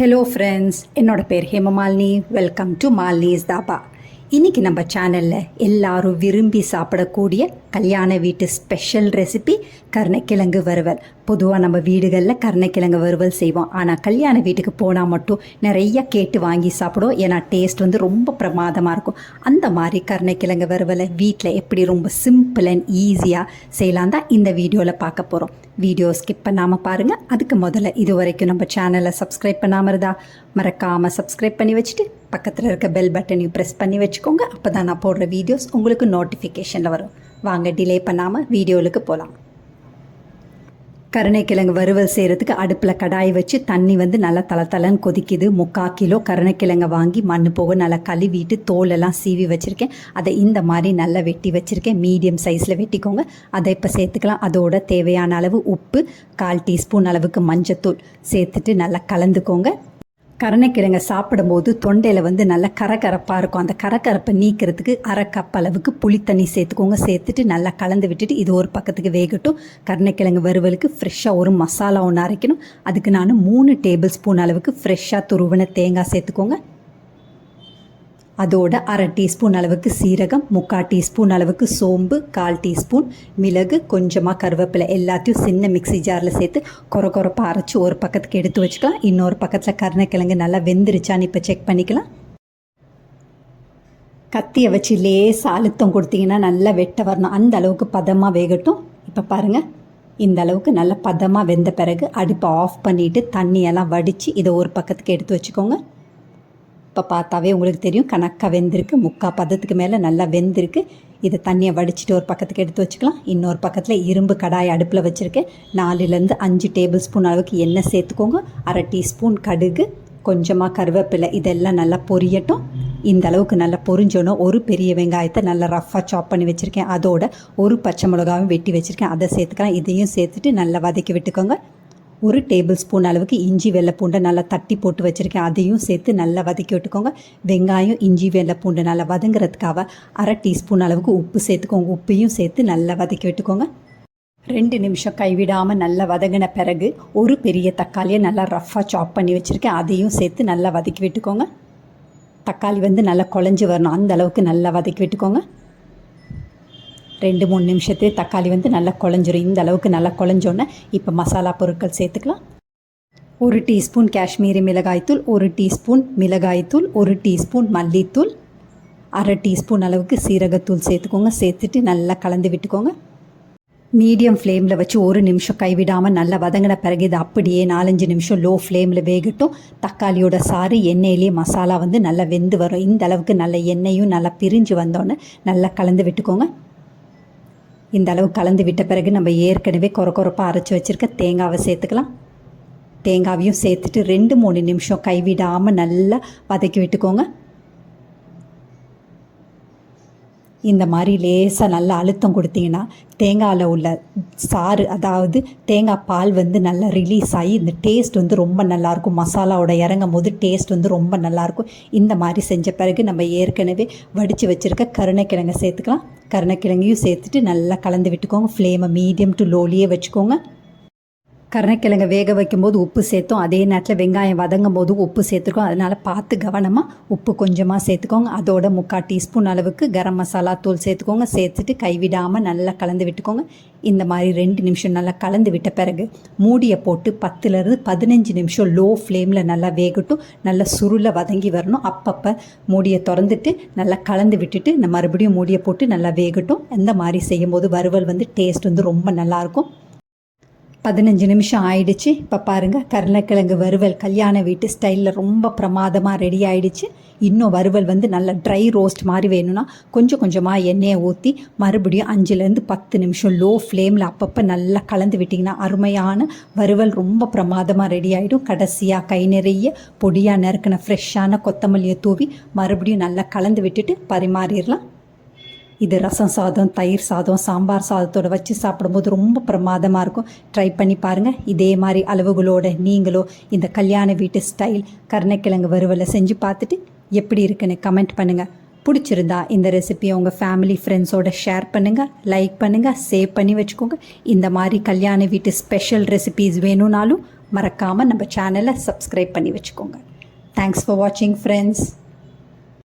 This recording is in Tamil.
ஹலோ ஃப்ரெண்ட்ஸ், என்னோட பேர் ஹேமமாலினி. Welcome to Malini's dhaba. இன்றைக்கி நம்ம சேனலில் எல்லாரும் விரும்பி சாப்பிடக்கூடிய கல்யாண வீட்டு ஸ்பெஷல் ரெசிபி கருணைக்கிழங்கு வறுவல். பொதுவாக நம்ம வீடுகளில் கருணைக்கிழங்கு வறுவல் செய்வோம். ஆனால் கல்யாண வீட்டுக்கு போனால் மட்டும் நிறைய கேட்டு வாங்கி சாப்பிடுவோம். ஏன்னா டேஸ்ட் ரொம்ப பிரமாதமாக இருக்கும். அந்த மாதிரி கருணைக்கிழங்கு வறுவலை வீட்டில் எப்படி ரொம்ப சிம்பிள் அண்ட் ஈஸியாக செய்யலாம் தான் இந்த வீடியோவில் பார்க்க போகிறோம். வீடியோ ஸ்கிப் பண்ணாமல் பாருங்கள். அதுக்கு முதல்ல இது வரைக்கும் நம்ம சேனலை சப்ஸ்கிரைப் பண்ணாமல் இருந்தால் மறக்காமல் சப்ஸ்கிரைப் பண்ணி வச்சுட்டு பக்கத்தில் இருக்க பெல் பட்டனையும் ப்ரெஸ் பண்ணி வச்சுக்கோங்க. அப்போ தான் நான் போடுற வீடியோஸ் உங்களுக்கு நோட்டிஃபிகேஷனில் வரும். வாங்க டிலே பண்ணாமல் வீடியோவுக்கு போகலாம். கருணைக்கிழங்கு வறுவல் செய்கிறதுக்கு அடுப்பில் கடாய் வச்சு தண்ணி நல்லா தளன்னு கொதிக்குது. 3/4 கிலோ கருணைக்கிழங்கை வாங்கி மண் போக நல்லா கழுவிட்டு தோலெல்லாம் சீவி வச்சுருக்கேன். அதை இந்த மாதிரி நல்லா வெட்டி வச்சுருக்கேன். மீடியம் சைஸில் வெட்டிக்கோங்க. அதை இப்போ சேர்த்துக்கலாம். அதோட தேவையான அளவு உப்பு, 1/4 டீஸ்பூன் அளவுக்கு மஞ்சத்தூள் சேர்த்துட்டு நல்லா கலந்துக்கோங்க. கருணைக்கிழங்கை சாப்பிடும்போது தொண்டையில் நல்லா கரகரப்பாக இருக்கும். அந்த கரகரப்பை நீக்கிறதுக்கு 1/2 கப் அளவுக்கு புளித்தண்ணி சேர்த்துக்கோங்க. சேர்த்துட்டு நல்லா கலந்து விட்டுட்டு இது ஒரு பக்கத்துக்கு வேகட்டும். கருணைக்கிழங்கு வறுவலுக்கு ஃப்ரெஷ்ஷாக ஒரு மசாலா ஒன்று அரைக்கணும். அதுக்கு நான் 3 டேபிள் ஸ்பூன் அளவுக்கு ஃப்ரெஷ்ஷாக துருவின தேங்காய் சேர்த்துக்கோங்க. அதோட 1/2 டீஸ்பூன் அளவுக்கு சீரகம், 3/4 டீஸ்பூன் அளவுக்கு சோம்பு, 1/4 டீஸ்பூன் மிளகு, கொஞ்சமாக கருவேப்பிலை எல்லாத்தையும் சின்ன மிக்சி ஜாரில் சேர்த்து கொரப்பாக அரைச்சி ஒரு பக்கத்துக்கு எடுத்து வச்சுக்கலாம். இன்னொரு பக்கத்தில் கருணைக்கிழங்கு நல்லா வெந்துருச்சான்னு இப்போ செக் பண்ணிக்கலாம். கத்தியை வச்சு லேசாக அழுத்தம் கொடுத்தீங்கன்னா நல்லா வெட்ட வரணும். அந்த அளவுக்கு பதமாக வேகட்டும். இப்போ பாருங்கள், இந்த அளவுக்கு நல்லா பதமாக வெந்த பிறகு அடுப்பை ஆஃப் பண்ணிவிட்டு தண்ணியெல்லாம் வடித்து இதை ஒரு பக்கத்துக்கு எடுத்து வச்சுக்கோங்க. இப்போ பார்த்தாவே உங்களுக்கு தெரியும் கணக்காக வெந்திருக்கு. 3/4 பதத்துக்கு மேலே நல்லா வெந்திருக்கு. இதை தண்ணியை வடிச்சிட்டு ஒரு பக்கத்துக்கு எடுத்து வச்சுக்கலாம். இன்னொரு பக்கத்தில் இரும்பு கடாய் அடுப்பில் வச்சுருக்கேன். 4லேருந்து 5 டேபிள் ஸ்பூன் அளவுக்கு எண்ணெய் சேர்த்துக்கோங்க. 1/2 டீஸ்பூன் கடுகு, கொஞ்சமாக கருவேப்பிலை, இதெல்லாம் நல்லா பொரியட்டும். இந்த அளவுக்கு நல்லா பொரிஞ்சோன்னா ஒரு பெரிய வெங்காயத்தை நல்லா ரஃப்பாக சாப் பண்ணி வச்சுருக்கேன். அதோட ஒரு பச்சை மிளகாவும் வெட்டி வச்சுருக்கேன். அதை சேர்த்துக்கலாம். இதையும் சேர்த்துட்டு நல்லா வதக்கி விட்டுக்கோங்க. 1 டேபிள் ஸ்பூன் அளவுக்கு இஞ்சி வெள்ளை பூண்டை நல்லா தட்டி போட்டு வச்சுருக்கேன். அதையும் சேர்த்து நல்லா வதக்கி விட்டுக்கோங்க. வெங்காயம், இஞ்சி வெள்ளை பூண்டு நல்லா வதங்குறதுக்காக 1/2 டீஸ்பூன் அளவுக்கு உப்பு சேர்த்துக்கோங்க. உப்பையும் சேர்த்து நல்லா வதக்கி விட்டுக்கோங்க. 2 நிமிஷம் கைவிடாமல் நல்லா வதங்கின பிறகு ஒரு பெரிய தக்காளியை நல்லா ரஃப்பாக சாப் பண்ணி வச்சுருக்கேன். அதையும் சேர்த்து நல்லா வதக்கி விட்டுக்கோங்க. தக்காளி நல்லா குழஞ்சி வரணும். அந்த அளவுக்கு நல்லா வதக்கி விட்டுக்கோங்க. 2-3 நிமிஷத்துலேயே தக்காளி நல்லா குழஞ்சிரும். இந்த அளவுக்கு நல்லா குழஞ்சோன்னே இப்போ மசாலா பொருட்கள் சேர்த்துக்கலாம். 1 டீஸ்பூன் காஷ்மீரி மிளகாய்த்தூள், 1 டீஸ்பூன் மிளகாய்த்தூள், 1 டீஸ்பூன் மல்லித்தூள், 1/2 டீஸ்பூன் அளவுக்கு சீரகத்தூள் சேர்த்துக்கோங்க. சேர்த்துட்டு நல்லா கலந்து விட்டுக்கோங்க. மீடியம் ஃப்ளேமில் வச்சு 1 நிமிஷம் கைவிடாமல் நல்லா வதங்கின பிறகு இது அப்படியே 4-5 நிமிஷம் லோ ஃப்ளேமில் வேகட்டும். தக்காளியோட சாறு எண்ணெயிலேயே மசாலா நல்லா வெந்து வரும். இந்த அளவுக்கு நல்ல எண்ணெயும் நல்லா பிரிஞ்சு வந்தோன்னே நல்லா கலந்து விட்டுக்கோங்க. இந்த அளவு கலந்து விட்ட பிறகு நம்ம ஏற்கனவே கொரப்பாக அரைச்சி வச்சுருக்க தேங்காவை சேர்த்துக்கலாம். தேங்காவையும் சேர்த்துட்டு 2-3 நிமிஷம் கைவிடாமல் நல்லா வதக்கி விட்டுக்கோங்க. இந்த மாதிரி லேசாக நல்லா அழுத்தம் கொடுத்தீங்கன்னா தேங்காயில் உள்ள சாறு, அதாவது தேங்காய் பால் நல்லா ரிலீஸ் ஆகி இந்த டேஸ்ட் ரொம்ப நல்லாயிருக்கும். மசாலாவோட இறங்கும் போது டேஸ்ட் ரொம்ப நல்லாயிருக்கும். இந்த மாதிரி செஞ்ச பிறகு நம்ம ஏற்கனவே வடித்து வச்சுருக்க கருணைக்கிழங்கை சேர்த்துக்கலாம். கருணைக்கிழங்கையும் சேர்த்துட்டு நல்லா கலந்து விட்டுக்கோங்க. ஃப்ளேமை மீடியம் டு லோலியே வச்சுக்கோங்க. கருணைக்கிழங்கை வேக வைக்கும்போது உப்பு சேர்த்தோம். அதே நேரத்தில் வெங்காயம் வதங்கும் போது உப்பு சேர்த்துருக்கோம். அதனால் பார்த்து கவனமாக உப்பு கொஞ்சமாக சேர்த்துக்கோங்க. அதோட 3/4 டீஸ்பூன் அளவுக்கு கரம் மசாலா தூள் சேர்த்துக்கோங்க. சேர்த்துட்டு கைவிடாமல் நல்லா கலந்து விட்டுக்கோங்க. இந்த மாதிரி 2 நிமிஷம் நல்லா கலந்து விட்ட பிறகு மூடியை போட்டு 10லேருந்து 15 நிமிஷம் லோ ஃப்ளேமில் நல்லா வேகட்டும். நல்லா சுருளை வதங்கி வரணும். அப்பப்போ மூடியை திறந்துட்டு நல்லா கலந்து விட்டுட்டு நம்ம மறுபடியும் மூடியை போட்டு நல்லா வேகட்டும். இந்த மாதிரி செய்யும்போது வறுவல் டேஸ்ட் ரொம்ப நல்லாயிருக்கும். 15 நிமிஷம் ஆயிடுச்சு. இப்போ பாருங்கள், கருணைக்கிழங்கு வறுவல் கல்யாண வீட்டு ஸ்டைலில் ரொம்ப பிரமாதமாக ரெடி ஆகிடுச்சு. இன்னும் வறுவல் நல்லா ட்ரை ரோஸ்ட் மாதிரி வேணும்னா கொஞ்சம் கொஞ்சமாக எண்ணெயை ஊற்றி மறுபடியும் 5லேருந்து 10 நிமிஷம் லோ ஃப்ளேமில் அப்பப்போ நல்லா கலந்து விட்டிங்கன்னா அருமையான வறுவல் ரொம்ப பிரமாதமாக ரெடி ஆகிடும். கடைசியாக கை நிறைய பொடியாக நறுக்கின ஃப்ரெஷ்ஷான கொத்தமல்லியை தூவி மறுபடியும் நல்லா கலந்து விட்டுட்டு பரிமாறிடலாம். இது ரசம் சாதம், தயிர் சாதம், சாம்பார் சாதத்தோடு வச்சு சாப்பிடும்போது ரொம்ப பிரமாதமாக இருக்கும். ட்ரை பண்ணி பாருங்கள். இதே மாதிரி அளவுகளோடு நீங்களும் இந்த கல்யாண வீட்டு ஸ்டைல் கருணைக்கிழங்கு வறுவலை செஞ்சு பார்த்துட்டு எப்படி இருக்குன்னு கமெண்ட் பண்ணுங்கள். பிடிச்சிருந்தா இந்த ரெசிபியை உங்கள் ஃபேமிலி ஃப்ரெண்ட்ஸோடு ஷேர் பண்ணுங்கள், லைக் பண்ணுங்கள், சேவ் பண்ணி வச்சுக்கோங்க. இந்த மாதிரி கல்யாண வீட்டு ஸ்பெஷல் ரெசிபீஸ் வேணும்னாலும் மறக்காமல் நம்ம சேனலை சப்ஸ்கிரைப் பண்ணி வச்சுக்கோங்க. தேங்க்ஸ் ஃபார் வாட்சிங் ஃப்ரெண்ட்ஸ்.